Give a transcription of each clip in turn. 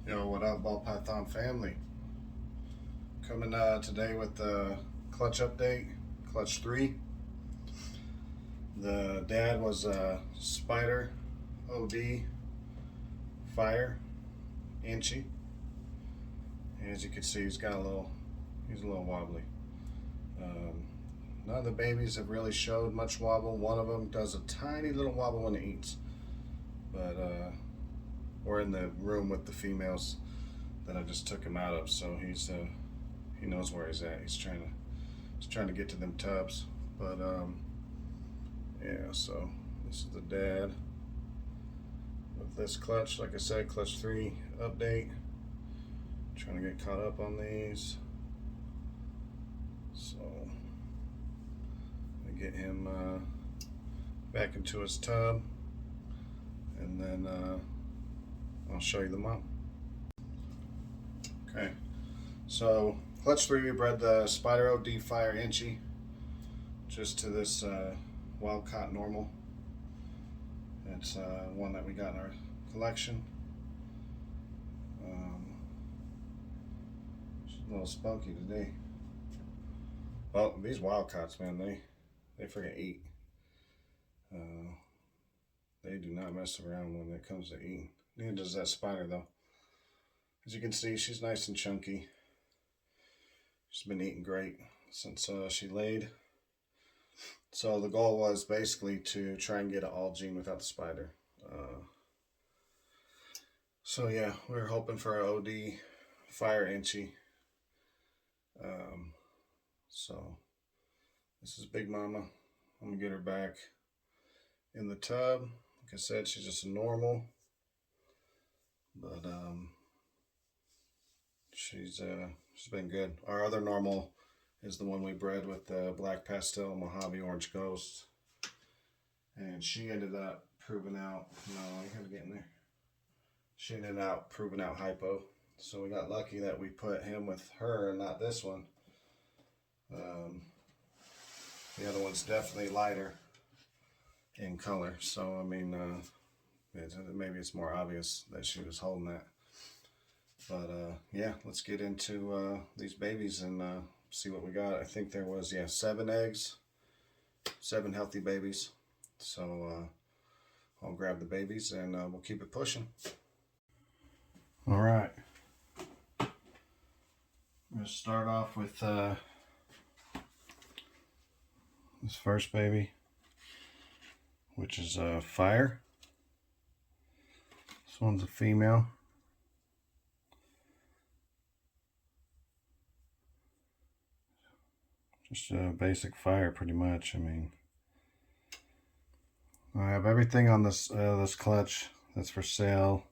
Yo, what up, Ball Python family? Coming today with the clutch update, clutch 3. The dad was Spider OD Fire Enchi. As you can see, he's a little wobbly. None of the babies have really showed much wobble. One of them does a tiny little wobble when it eats, but we're in the room with the females that I just took him out of, so he knows where he's at. He's trying to get to them tubs. But yeah, so this is the dad with this clutch. Like I said, clutch 3 update. Trying to get caught up on these. So I get him back into his tub, and then I'll show you the mom. Okay, so clutch 3, we bred the Spider OD Fire Enchi just to this wild caught normal. It's one that we got in our collection. She's a little spunky today. Well, these wild caughts, man, they freaking eat. They do not mess around when it comes to eating. Neither does that spider, though. As you can see, she's nice and chunky. She's been eating great since she laid. So the goal was basically to try and get an all gene without the spider. So yeah, we were hoping for an OD Fire Enchi. So this is Big Mama. I'm gonna get her back in the tub. Like I said, she's just a normal, but she's been good. Our other normal is the one we bred with the Black Pastel Mojave Orange Ghost, and she ended up proving out. No, you gotta get in there. She ended up proving out hypo, so we got lucky that we put him with her and not this one. The other one's definitely lighter in color, so I mean, maybe it's more obvious that she was holding that. But yeah, let's get into these babies and see what we got. I think there was 7 eggs, 7 healthy babies. So I'll grab the babies and we'll keep it pushing. All right, I'm gonna start off with this first baby, which is Fire. This one's a female. Just a basic Fire, pretty much. I mean, I have everything on this this clutch that's for sale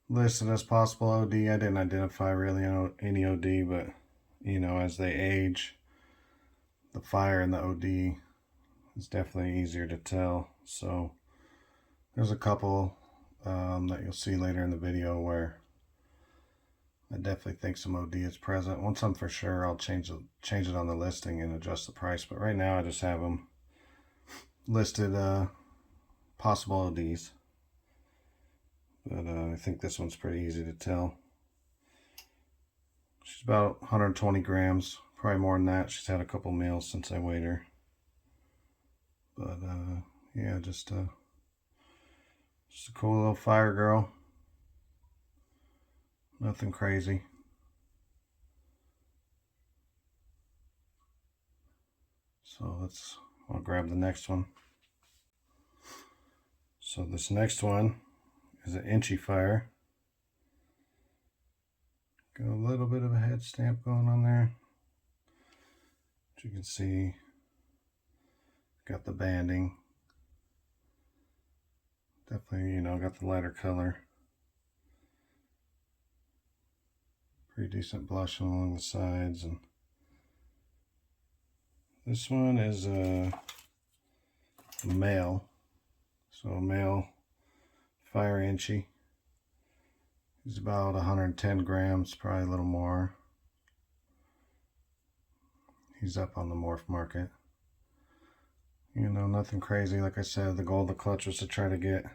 listed as possible OD. I didn't identify really any OD, but you know, as they age, the Fire and the OD is definitely easier to tell. So there's a couple that you'll see later in the video where I definitely think some OD is present. Once I'm for sure, I'll change it on the listing and adjust the price. But right now, I just have them listed possible ODs. But I think this one's pretty easy to tell. She's about 120 grams, probably more than that. She's had a couple meals since I weighed her. But yeah, just a cool little Fire girl. Nothing crazy. So I'll grab the next one. So this next one is an Enchi Fire. Got a little bit of a head stamp going on there. As you can see, got the banding. Definitely, you know, got the lighter color. Pretty decent blushing along the sides. And this one is a male. So a male Fire Enchi. He's about 110 grams, probably a little more. He's up on the morph market. You know, nothing crazy. Like I said, the goal of the clutch was to try to get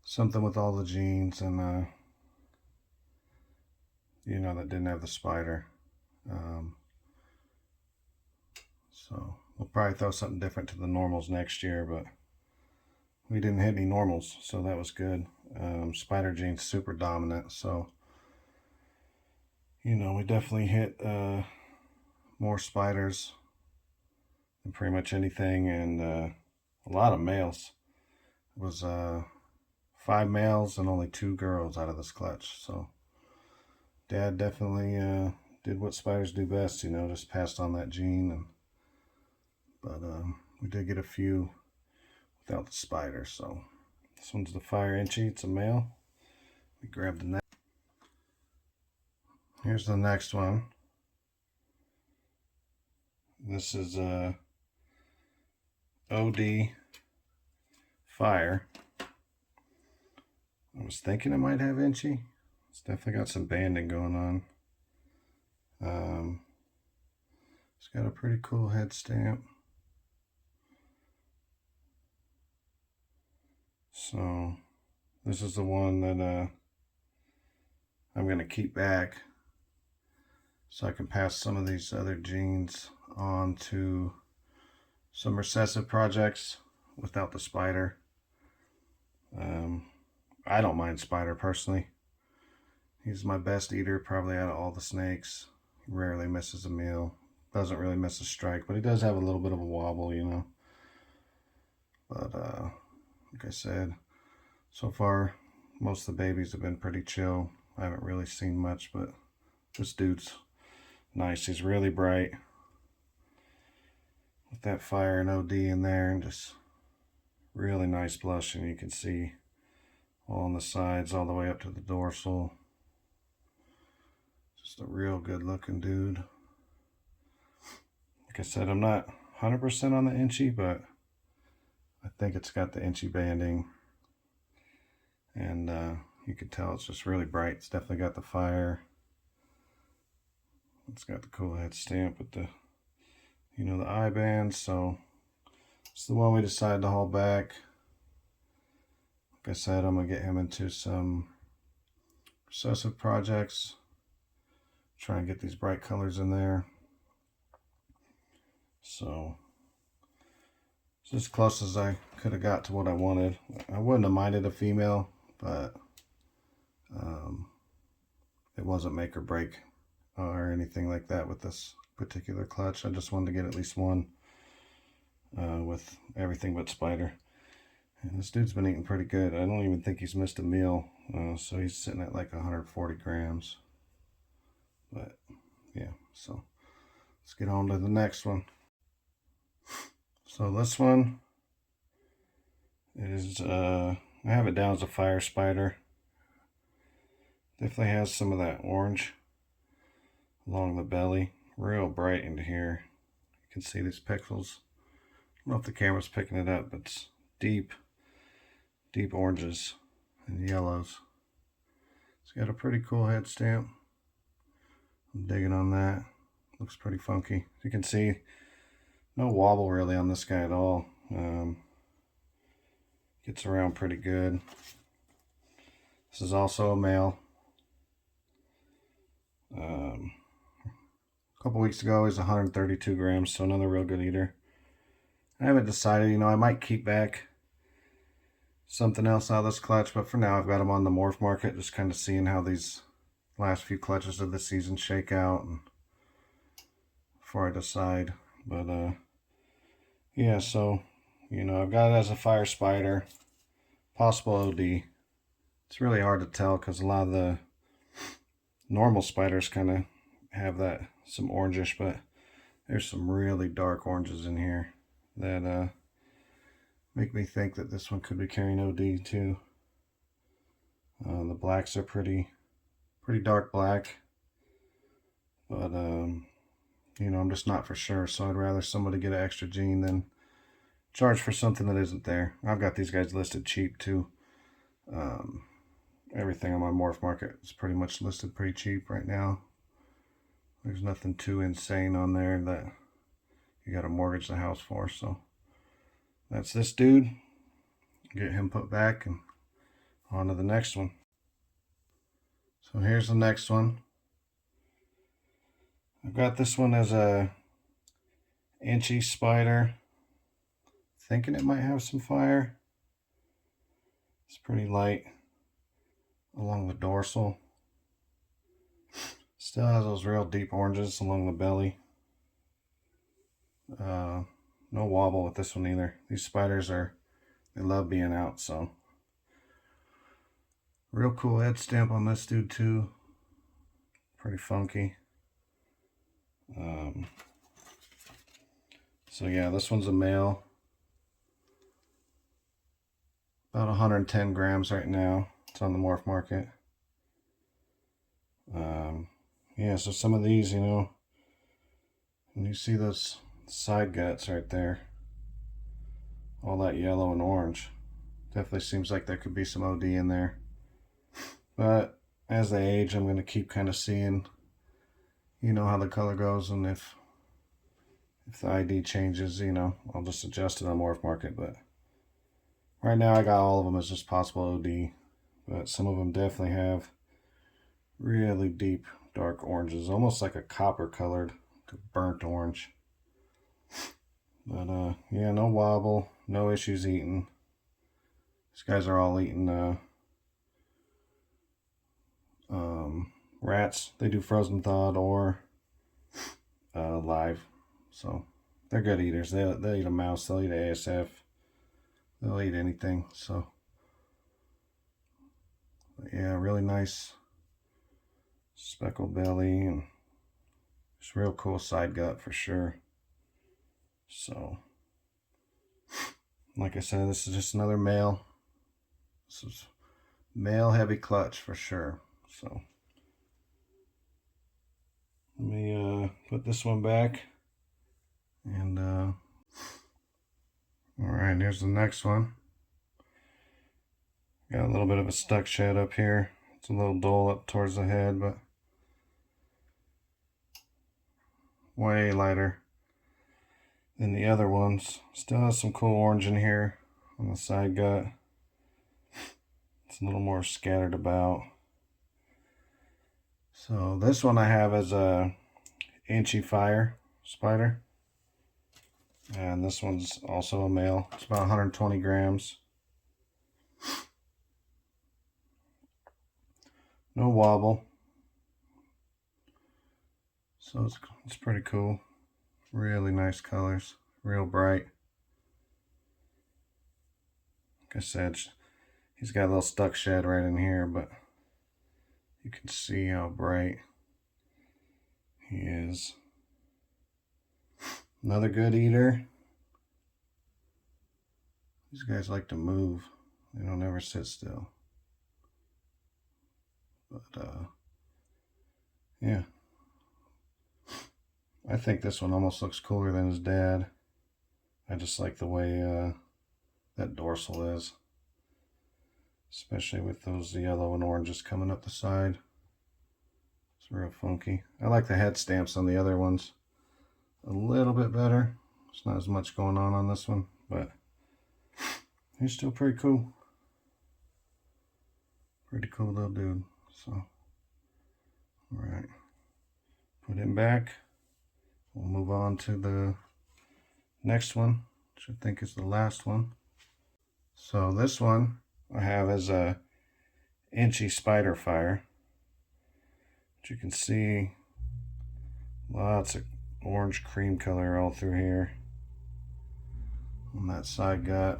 something with all the genes, and you know, that didn't have the spider. So we'll probably throw something different to the normals next year, but we didn't hit any normals, so that was good. Spider gene's super dominant, so you know, we definitely hit more spiders than pretty much anything, and a lot of males. It was 5 males and only 2 girls out of this clutch. So Dad definitely did what spiders do best, you know, just passed on that gene. But we did get a few without the spider. So this one's the fire Enchi. It's a male. We grabbed the next. Here's the next one. This is OD fire. I was thinking it might have Enchi. It's definitely got some banding going on. It's got a pretty cool head stamp. So this is the one that I'm going to keep back so I can pass some of these other genes on to some recessive projects without the spider. I don't mind spider personally. He's my best eater probably out of all the snakes. He rarely misses a meal. Doesn't really miss a strike, but he does have a little bit of a wobble, you know. But like I said, so far most of the babies have been pretty chill. I haven't really seen much, but this dude's nice. He's really bright with that fire and OD in there, and just really nice blushing. You can see all on the sides all the way up to the dorsal. Just a real good looking dude. Like I said, I'm not 100% on the Enchi, but I think it's got the Enchi banding, and you can tell it's just really bright. It's definitely got the fire. It's got the cool head stamp with the, you know, the eye bands. So it's the one we decided to haul back. Like I said, I'm gonna get him into some recessive projects. Try and get these bright colors in there. So it's as close as I could have got to what I wanted. I wouldn't have minded a female, but it wasn't make or break or anything like that with this particular clutch. I just wanted to get at least one with everything but spider. And this dude's been eating pretty good. I don't even think he's missed a meal. So he's sitting at like 140 grams. But yeah, so let's get on to the next one. So this one is, I have it down as a fire spider. Definitely has some of that orange along the belly. Real bright into here. You can see these pixels. I don't know if the camera's picking it up, but it's deep oranges and yellows. It's got a pretty cool head stamp. I'm digging on that. Looks pretty funky. You can see no wobble really on this guy at all. Gets around pretty good. This is also a male. A couple weeks ago he's 132 grams, so another real good eater. I haven't decided, you know, I might keep back something else out of this clutch, but for now I've got him on the morph market, just kind of seeing how these last few clutches of the season shake out and before I decide. But yeah, so you know, I've got it as a fire spider, possible OD. It's really hard to tell because a lot of the normal spiders kind of have that some orangish, but there's some really dark oranges in here that make me think that this one could be carrying OD too. The blacks are pretty dark black, but you know, I'm just not for sure, so I'd rather somebody get an extra gene than charge for something that isn't there. I've got these guys listed cheap too. Everything on my morph market is pretty much listed pretty cheap right now. There's nothing too insane on there that you got to mortgage the house for. So that's this dude. Get him put back and on to the next one. So here's the next one. I've got this one as a Enchi spider. Thinking it might have some fire. It's pretty light along the dorsal. Still has those real deep oranges along the belly. No wobble with this one either. These spiders they love being out, so. Real cool head stamp on this dude too. Pretty funky. So yeah, this one's a male. About 110 grams right now. It's on the Morph market. Yeah, so some of these, you know, when you see those side guts right there, all that yellow and orange, definitely seems like there could be some OD in there. But as they age, I'm going to keep kind of seeing, you know, how the color goes, and if the ID changes, you know, I'll just adjust it on Morph market. But right now I got all of them as just possible OD, but some of them definitely have really deep dark oranges, almost like a copper colored burnt orange. But yeah, no wobble, no issues eating. These guys are all eating rats. They do frozen thawed or live, so they're good eaters. They'll eat a mouse, they'll eat an ASF, they'll eat anything. So yeah, really nice speckled belly and just real cool side gut for sure. So like I said, this is just another male. This is male heavy clutch for sure. So let me put this one back, and all right, here's the next one. Got a little bit of a stuck shed up here. It's a little dull up towards the head, but way lighter than the other ones. Still has some cool orange in here on the side gut. It's a little more scattered about. So this one I have as a Enchi fire spider, and this one's also a male. It's about 120 grams. No wobble. So it's pretty cool. Really nice colors. Real bright. Like I said, he's got a little stuck shed right in here, but you can see how bright he is. Another good eater. These guys like to move. They don't ever sit still. But yeah, I think this one almost looks cooler than his dad. I just like the way that dorsal is, especially with those yellow and oranges coming up the side. It's real funky. I like the head stamps on the other ones a little bit better. There's not as much going on this one, but he's still pretty cool. Pretty cool little dude. So, all right, put him back. We'll move on to the next one, which I think is the last one. So this one I have as a Enchi spider fire. But you can see lots of orange cream color all through here on that side gut.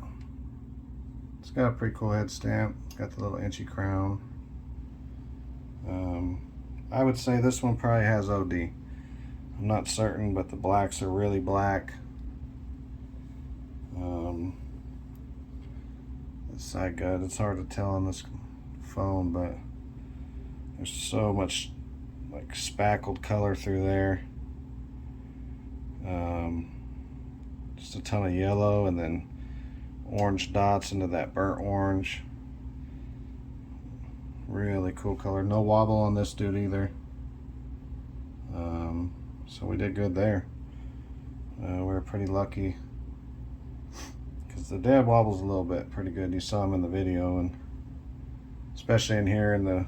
It's got a pretty cool head stamp. Got the little Enchi crown. I would say this one probably has OD. I'm not certain, but the blacks are really black. The side gut, it's hard to tell on this phone, but there's so much like spackled color through there. Just a ton of yellow and then orange dots into that burnt orange. Really cool color. No wobble on this dude either. So we did good there. We were pretty lucky because the dad wobbles a little bit pretty good. You saw him in the video, and especially in here in the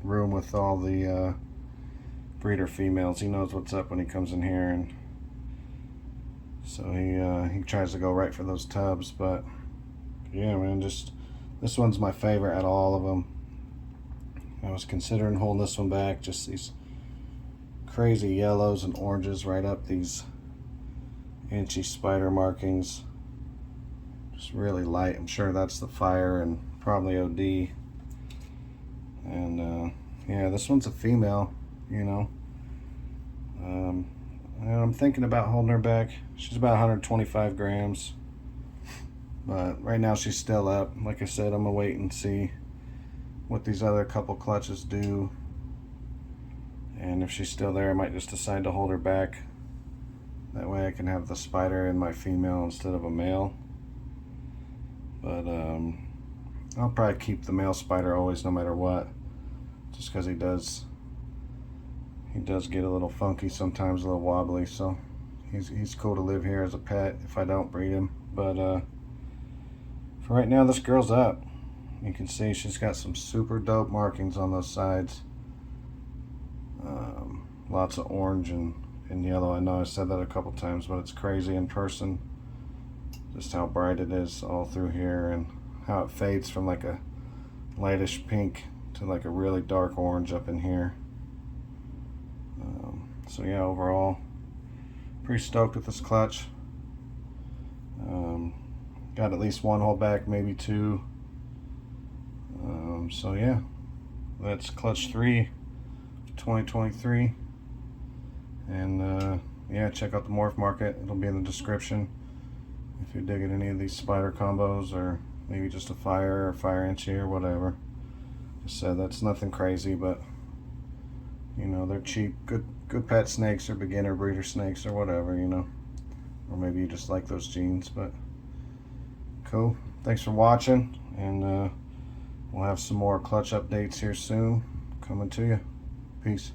room with all the breeder females. He knows what's up when he comes in here, and so he tries to go right for those tubs. But yeah, man, just this one's my favorite out of all of them. I was considering holding this one back. Just these crazy yellows and oranges right up these Enchi spider markings. Just really light. I'm sure that's the fire and probably OD. And yeah, this one's a female, you know. And I'm thinking about holding her back. She's about 125 grams. But right now she's still up. Like I said, I'm going to wait and see what these other couple clutches do. And if she's still there, I might just decide to hold her back. That way I can have the spider in my female instead of a male. But I'll probably keep the male spider always, no matter what. Just because he does get a little funky sometimes, a little wobbly. So he's cool to live here as a pet if I don't breed him. But for right now, this girl's up. You can see she's got some super dope markings on those sides. Lots of orange and yellow. I know I said that a couple times, but it's crazy in person just how bright it is all through here, and how it fades from like a lightish pink to like a really dark orange up in here. So yeah, overall pretty stoked with this clutch. Got at least one holdback, maybe two. So yeah, that's clutch 3 2023. And yeah, check out the Morph Market. It'll be in the description if you're digging any of these spider combos, or maybe just a fire or fire Enchi or whatever. Just said that's nothing crazy, but you know, they're cheap, good pet snakes, or beginner breeder snakes, or whatever, you know. Or maybe you just like those genes. But cool. Thanks for watching, and we'll have some more clutch updates here soon coming to you. Peace.